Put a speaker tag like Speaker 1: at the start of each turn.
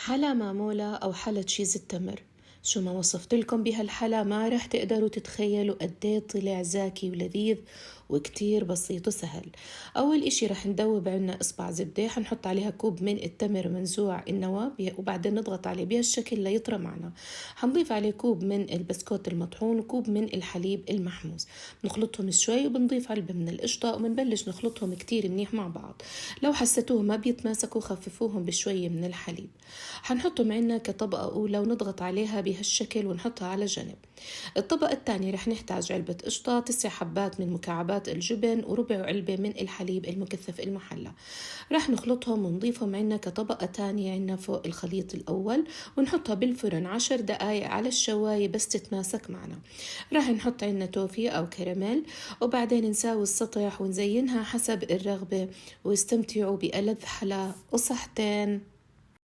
Speaker 1: حلا معمولة أو حلا تشيز التمر. شو ما وصفت لكم بهالحلا ما رح تقدروا تتخيلوا قديه طلع زاكي ولذيذ وكتير بسيط وسهل. أول إشي رح ندوب عنا إصبع زبدة، حنحط عليها كوب من التمر منزوع النوى وبعدين نضغط عليه بهالشكل ليطرى معنا. حنضيف عليه كوب من البسكوت المطحون وكوب من الحليب المحموز، بنخلطهم شوي وبنضيف علبة من القشطة وبنبلش نخلطهم كتير منيح مع بعض. لو حسيتوهم ما بيتماسكوا خففوهم بشوية من الحليب. حنحطهم عنا كطبقة أولى ونضغط عليها بهالشكل ونحطها على جنب. الطبقة الثانية رح نحتاج علبة قشطة، 9 حبات من مكعبات الجبن، وربع علبة من الحليب المكثف المحلى. رح نخلطهم ونضيفهم عنا كطبقة تانية عنا فوق الخليط الأول، ونحطها بالفرن 10 دقايق على الشواية بس تتماسك معنا. رح نحط عنا توفي أو كراميل، وبعدين نساوي السطح ونزينها حسب الرغبة. واستمتعوا بألذ حلا وصحتين.